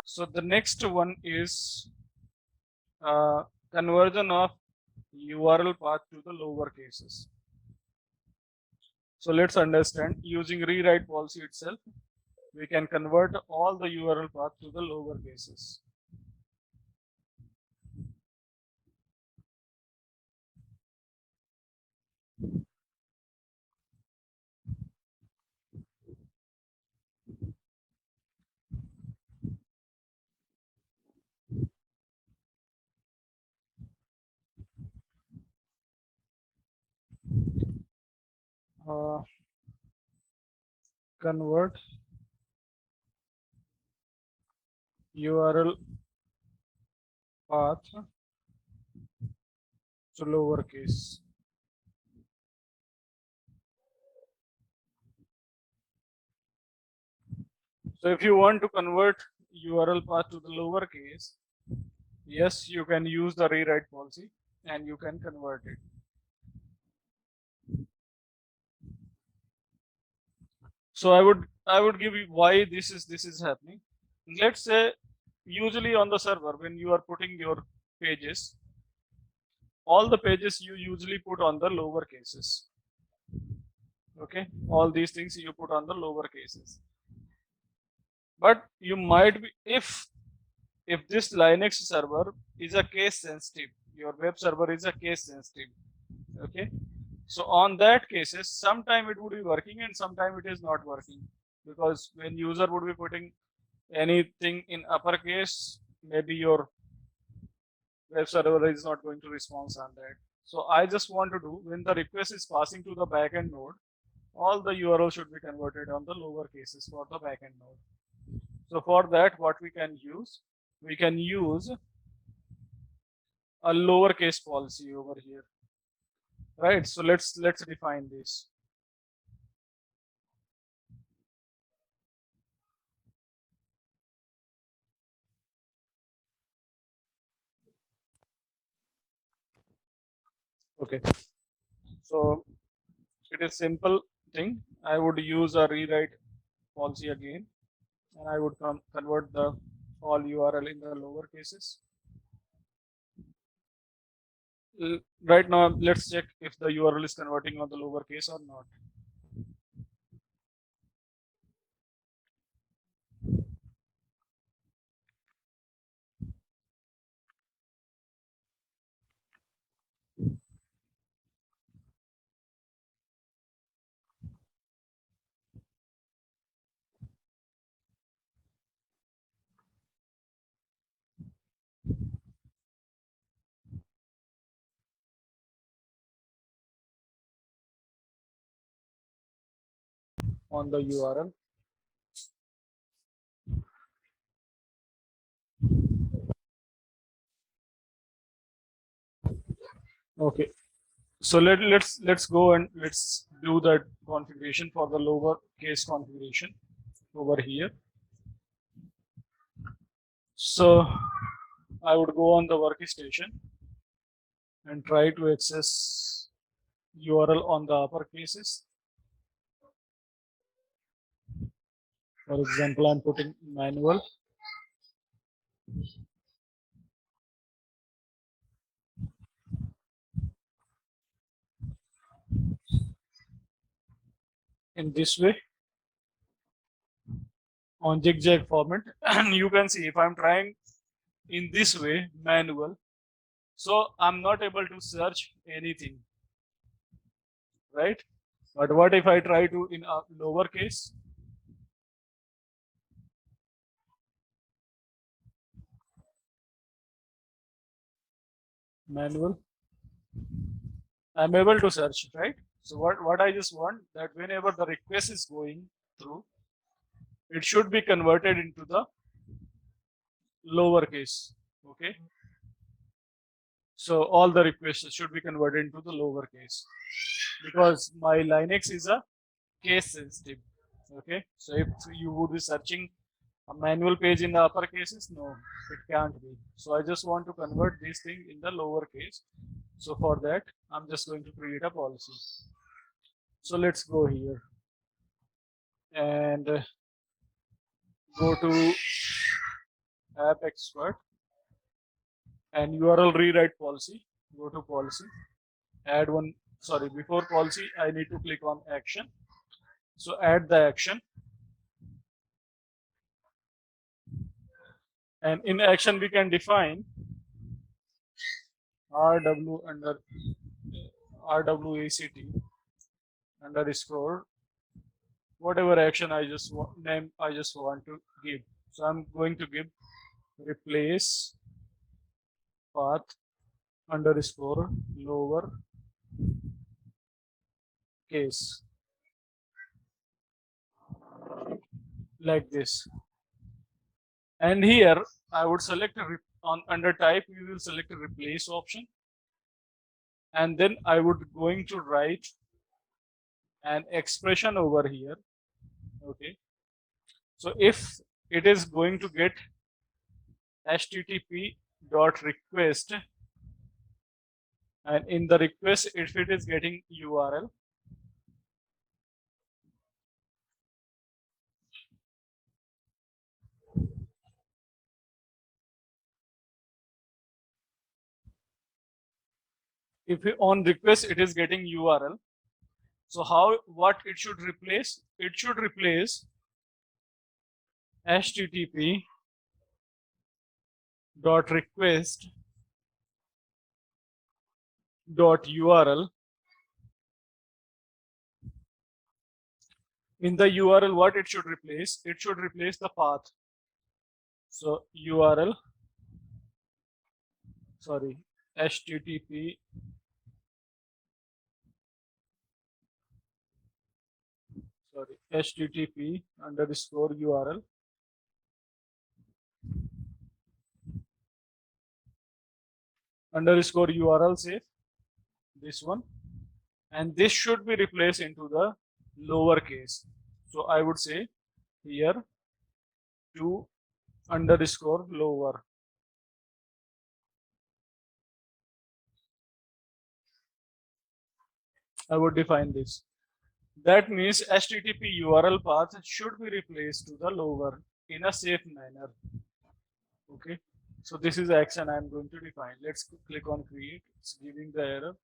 So the next one is conversion of URL path to the lower cases. So let's understand, using rewrite policy itself, we can convert all the URL path to the lower cases. Convert URL path to lowercase. So if you want to convert URL path to the lowercase, yes, you can use the rewrite policy and you can convert it. So I would give you why this is happening. Let's say usually on the server, when you are putting your pages, all the pages you usually put on the lower cases. Okay, all these things you put on the lower cases. But you might be, if this Linux server is a case sensitive, your web server is a case sensitive. Okay, so on that cases, sometime it would be working and sometime it is not working, because when user would be putting anything in uppercase, maybe your web server is not going to respond on that. So I just want to do, when the request is passing to the backend node, all the URL should be converted on the lower cases for the backend node. So for that, what we can use a lowercase policy over here, right? So let's define this. Okay, so it is simple thing. I would use a rewrite policy again, and I would convert the all URL in the lower cases. Right now, let's check if the URL is converting on the lower case or not. On the URL. Okay, so let's go and let's do that configuration for the lower case configuration over here. So I would go on the workstation and try to access URL on the upper cases. For example, I'm putting manual. In this way, on zigzag format, and you can see if I'm trying in this way, manual, so I'm not able to search anything, right? But what if I try to in a lower case? Manual, I'm able to search, right? So what I just want, that whenever the request is going through, it should be converted into the lower case. Okay, so all the requests should be converted into the lower case, because my Linux is a case sensitive. Okay, so if you would be searching a manual page in the upper cases, no, it can't be. So I just want to convert this thing in the lower case. So for that, I'm just going to create a policy. So let's go here and go to app expert and URL rewrite policy. Go to policy, add one. Sorry, before policy, I need to click on action. So add the action, and in action we can define RW under RWACT underscore whatever action I just name I just want to give. So I'm going to give replace path underscore lower case, like this. And here I would select on under type, we will select a replace option, and then I would going to write an expression over here. Okay, so if it is going to get http dot request, and in the request if it is getting URL, if on request it is getting URL, so what it should replace? It should replace http dot request dot URL. In the URL, what it should replace? It should replace the path. So URL, sorry, http underscore URL underscore URL, say this one, and this should be replaced into the lowercase. So I would say here to underscore lower. I would define this. That means HTTP URL path should be replaced to the lower in a safe manner. Okay, so this is action I'm going to define. Let's click on create. It's giving the error.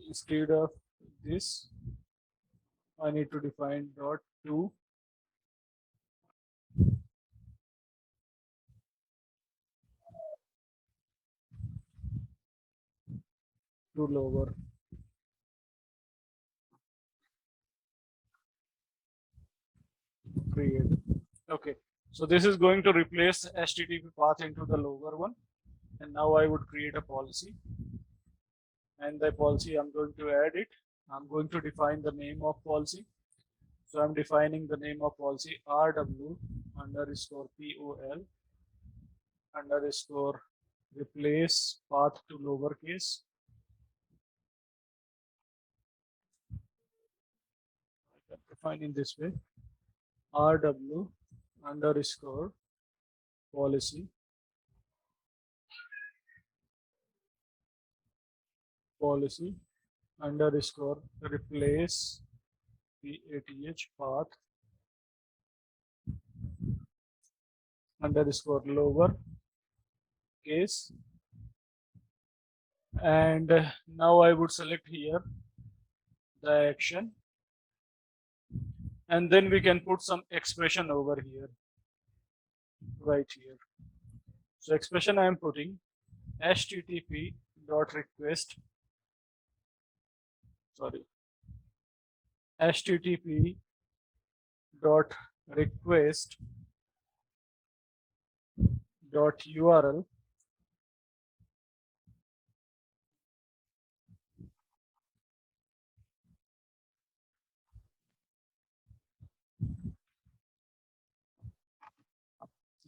Instead of this, I need to define dot to lower. Create. Okay, so this is going to replace HTTP path into the lower one, and now I would create a policy, and the policy I'm going to add it. I'm going to define the name of policy. So I'm defining the name of policy RW underscore POL underscore replace path to lowercase. I can define in this way RW underscore policy underscore replace path underscore lower case. And now I would select here the action, and then we can put some expression over here, right here. So expression I am putting http dot request, sorry, http dot request dot URL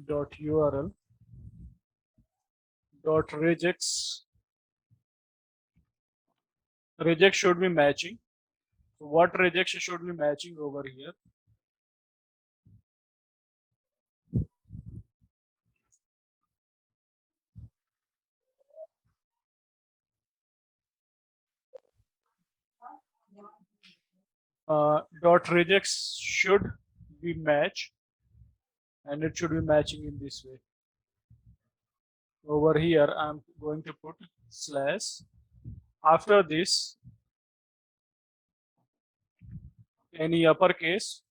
dot URL dot regex. Reject should be matching. So what regex should be matching over here? Dot regex should be match, and it should be matching in this way. Over here, I'm going to put slash. After this, any uppercase,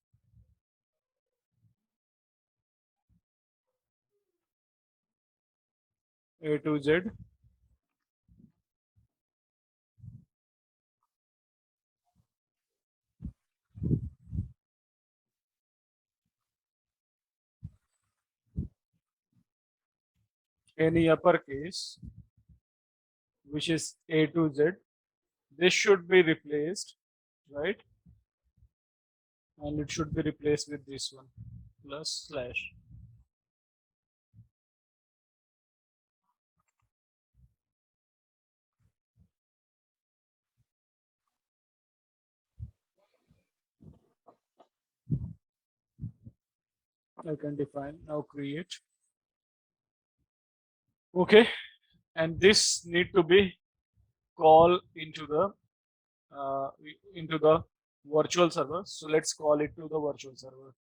A to Z, any uppercase, which is A to Z, this should be replaced, right? And it should be replaced with this one, plus slash. I can define, now create. Okay, and this need to be call into the virtual server. So let's call it to the virtual server.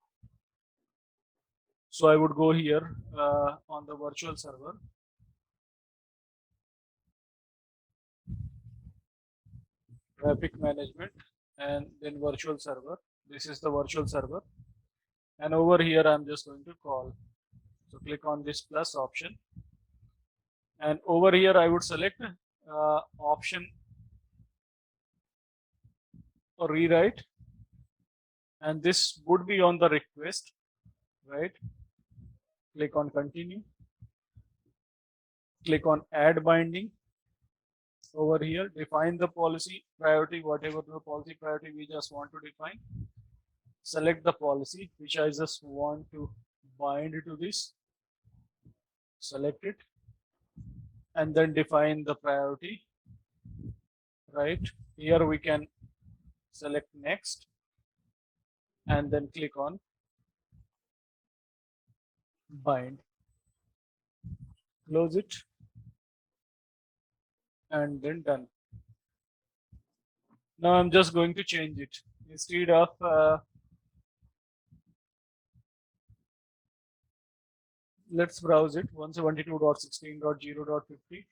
So I would go here on the virtual server, traffic management, and then virtual server. This is the virtual server, and over here I'm just going to call. So click on this plus option, and over here I would select option or rewrite, and this would be on the request, right? Click on continue, click on add binding. Over here, define the policy priority, whatever the policy priority we just want to define. Select the policy which I just want to bind to this, select it, and then define the priority, right? Here we can select next and then click on bind, close it, and then done. Now I'm just going to change it. Instead of let's browse it, 172.16.0.50.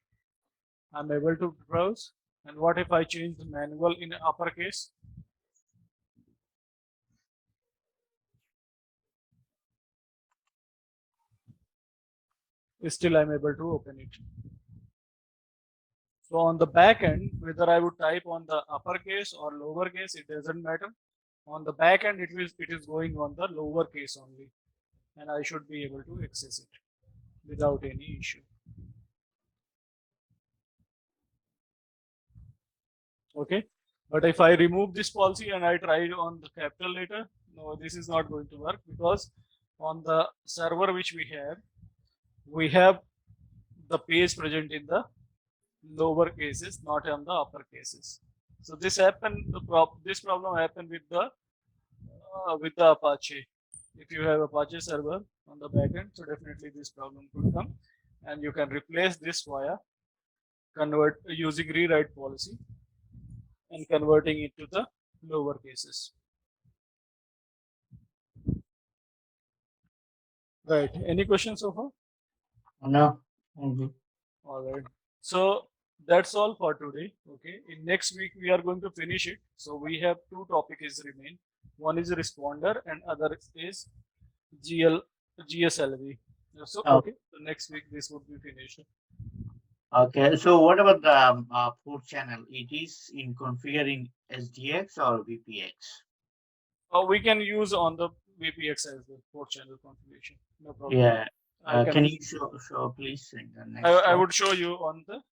I'm able to browse. And what if I change the manual in uppercase? Still I'm able to open it. So on the back end, whether I would type on the uppercase or lowercase, it doesn't matter. On the back end, it is going on the lowercase only, and I should be able to access it without any issue. Okay, but if I remove this policy and I try it on the capital letter, no, this is not going to work, because on the server which we have the page present in the lower cases, not on the upper cases. So this this problem happened with the Apache. If you have Apache server on the backend, so definitely this problem could come, and you can replace this via convert using rewrite policy and converting it to the lower cases. Right. Any questions so far? No. All right. So that's all for today. Okay. In next week we are going to finish it. So we have two topics remain. One is responder and other is GSLV. So okay. So next week this would be finished. Okay. So what about the port channel? It is in configuring SDX or VPX? We can use on the VPX as the port channel configuration. No problem. Yeah. Can you show please in the next I would show you on the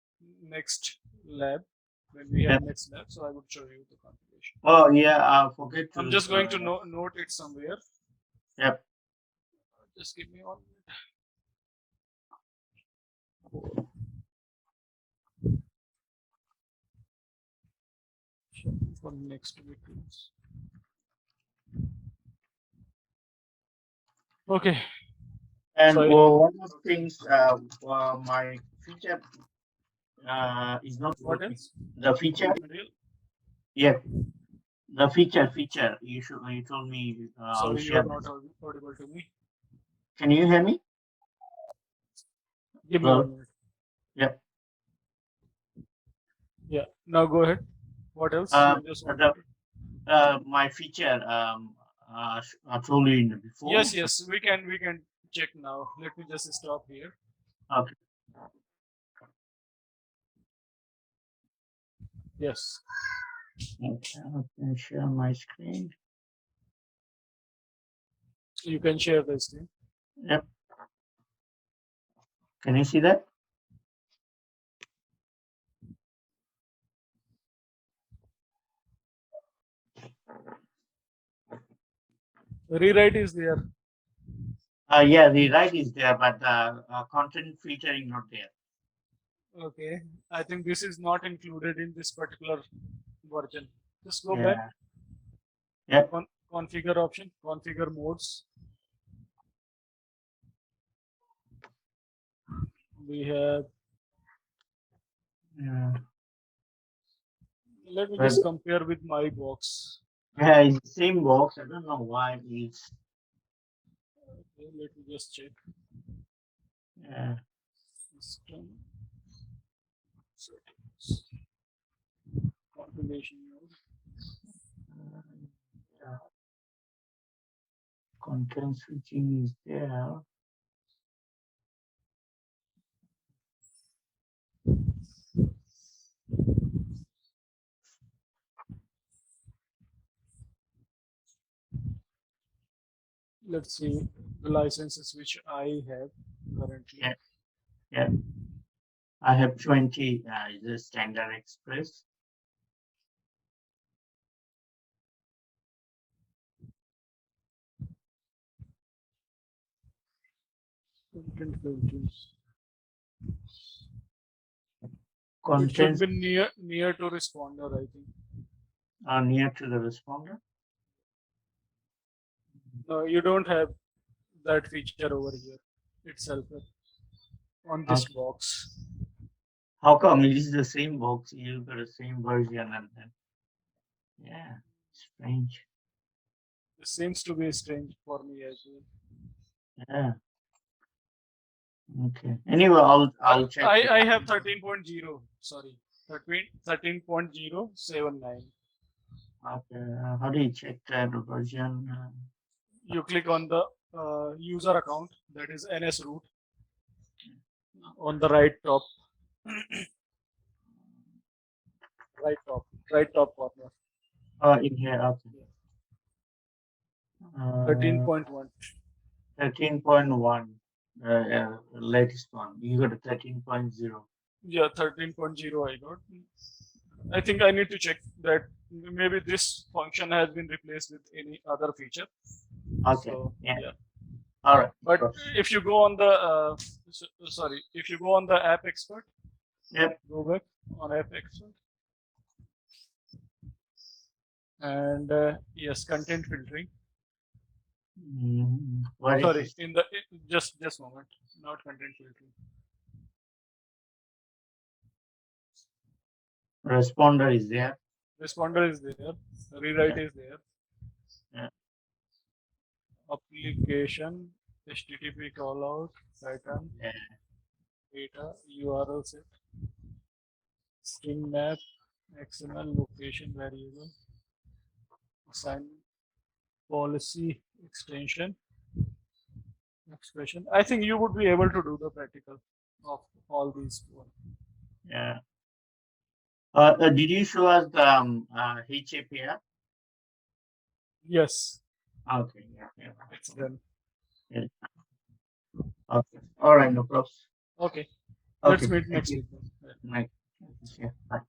next lab when we have next lab. So I would show you the configuration. Oh yeah, I forget to. I'm just going to note it somewhere. Yep. Just give me 1 minute. for next week. Okay. And So one of the things, my feature is not what working. else? The feature, Real? yeah, the feature. You told me I'll Sorry, you share are not this. audible to me. Can you hear me? Give me Hello? 1 minute. Yeah. Yeah. Now go ahead. What else? You just wanted to. My feature, I told you in before. Yes. We can check now. Let me just stop here. Okay. Yes. Okay. I can share my screen. You can share the screen. Yep. Can you see that? Rewrite is there. Yeah, the right is there, but the content filtering not there. Okay. I think this is not included in this particular version. Just go back. Yeah. Yep. Configure option. Configure modes. We have. Yeah. Let me But just compare with my box. yeah, it's the same box. I don't know why it's. Okay, let me just check. Yeah. System settings. Configuration mode. Yeah. Content switching is there. Let's see the licenses which I have currently. Yeah. Yeah. I have 20. Is a standard express. Content filters. It should Contents be near to responder, I think. are near to the responder. No, you don't have that feature over here itself on this Okay. box. How come it is the same box? You got the same version and then yeah, strange. This seems to be strange for me as well. Yeah. Okay. Anyway, I'll check. I have 13.0. Sorry, 13.079. Okay. How do you check that version? You click on the user account, that is NS root, on the right top, right top corner. In here. Okay. 13.1. 13.1. Latest one. You got a 13.0. Yeah, 13.0 I got. I think I need to check that maybe this function has been replaced with any other feature. Okay. So, Yeah. yeah. All right. But Sure. if you go on the, if you go on the app expert, Yep. go back on app expert. And yes, content filtering. What is Sorry, this? in the, just moment, not content filtering. Responder is there. Responder is there, rewrite is there. Yeah. Application, HTTP callout, pattern, Yeah. data, URL set, string map, XML location variable, assignment, policy extension, expression. I think you would be able to do the practical of all these four. Yeah. Did you show us the HAPR? Yes, Okay. Yeah. it's done. Yeah. Okay. All right. No problem. Okay, Okay. let's meet Thank next you. week. Mike. Yeah. Bye.